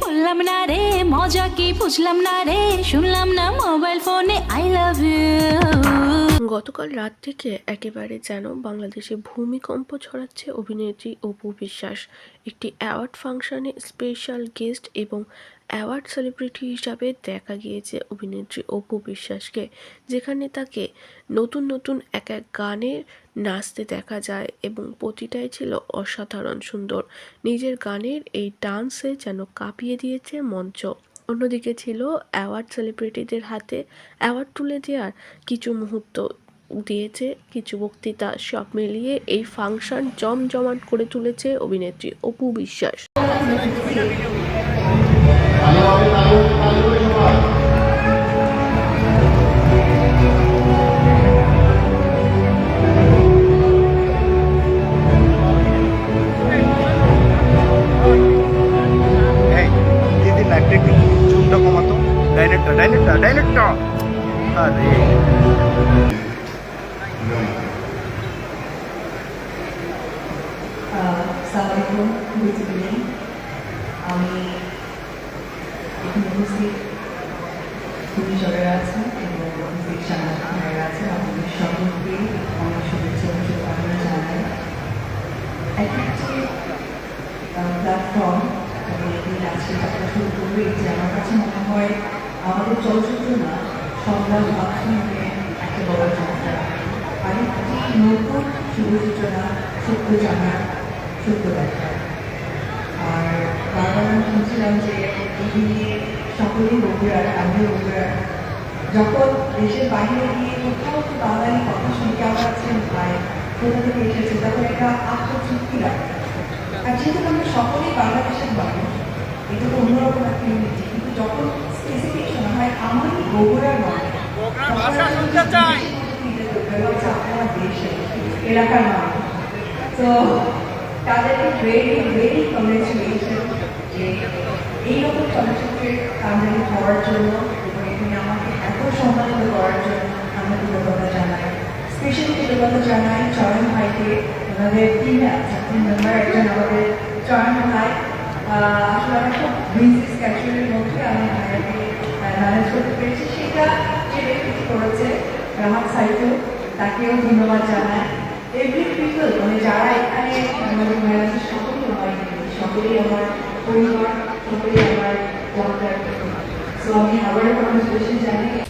পড়লাম না রে, মজা কি বুঝলাম না রে, শুনলাম না মোবাইল ফোনে আই লাভ ইউ। গতকাল রাত থেকে একেবারে যেন বাংলাদেশে ভূমিকম্প ছড়াচ্ছে অভিনেত্রী অপু বিশ্বাস। একটি অ্যাওয়ার্ড ফাংশনে স্পেশাল গেস্ট এবং অ্যাওয়ার্ড সেলিব্রিটি হিসাবে দেখা গিয়েছে অভিনেত্রী অপু বিশ্বাসকে, যেখানে তাকে নতুন নতুন এক এক গানে নাচতে দেখা যায় এবং প্রতিটাই ছিল অসাধারণ সুন্দর। নিজের গানের এই ডান্সে যেন কাঁপিয়ে দিয়েছে মঞ্চ। অন্যদিকে ছিল অ্যাওয়ার্ড সেলিব্রিটিদের হাতে অ্যাওয়ার্ড তুলে দেওয়ার কিছু মুহূর্ত দিয়েছে, কিছু বক্তৃতা, সব মিলিয়ে এই ফাংশন জমজমাট করে তুলেছে অভিনেত্রী অপু বিশ্বাস। আসসালামাইকুম, গুড ইভিনিং। আমি এখানে উপস্থিত ঘূর্ণিঝড়ের আছেন এবং উপস্থিত সাংবাদিক ভাইয়েরা আছেন, আপনাদের সকলকে অনেক শুভেচ্ছা এবং শুভকামনা জানাই। একটি প্ল্যাটফর্ম আমি এদিন আজকে যাত্রা শুরু করবো, যে আমার কাছে মনে হয় আমাদের চলচ্চিত্র না, সংগ্রাম মাধ্যমে একটা বড় যাত্রা, আরেকটি নতুন শুভ সূচনা, সত্য জানার, সত্য দেখা। আর বারবার আমি শুনছিলাম যে এদিকে সকলেই বগুড়ার, আমিও বগুড়ার। যখন দেশের বাইরে গিয়ে কোথাও তো বাঙালি কথা শুনতে আমার কাছে ভাই কোথা থেকে এসেছে, তখন একটা আত্মতৃপ্তি লাগে। আর যেহেতু আমরা সকলেই বাংলাদেশের মানুষ, এটা তো অন্যরকম একটা ইউনিটি, কিন্তু যখন স্পেসিফিক শোনা হয় আমারই বগুড়ার মানুষ, আপনারা দেশের এলাকার মানুষ, তো তাদেরকে ভেরি ভেরি কংগ্রেচুলেশন যে এইরকম চলচ্চিত্রের কামড়ি হওয়ার জন্য এবং এখানে আমাকে এত সম্মানিত করার জন্য আমরা কৃতজ্ঞতা জানাই। স্পেশালি কৃতজ্ঞতা জানাই চয়ন ভাইকে, ওনাদের টিমে আছে, টিম মেম্বার একজন আমাদের চয়ন ভাই। আসলে আমি খুব বিজি স্ক্যাচুয়ালের মধ্যে আমি ভাইয়াকে ম্যানেজ করতে পেরেছি, সেটা যে ব্যক্তি করেছে রাহাত সাইফুল, তাকেও ধন্যবাদ জানাই। এভরি পিপল, মানে যারা এখানে আমাদের মেয়েরা সকলেই আমার, সকলেই আমার পরিবার, সকলেই আমার ওয়ার্কার। সো আমি আবারও কংগ্রেচুলেশন জানাই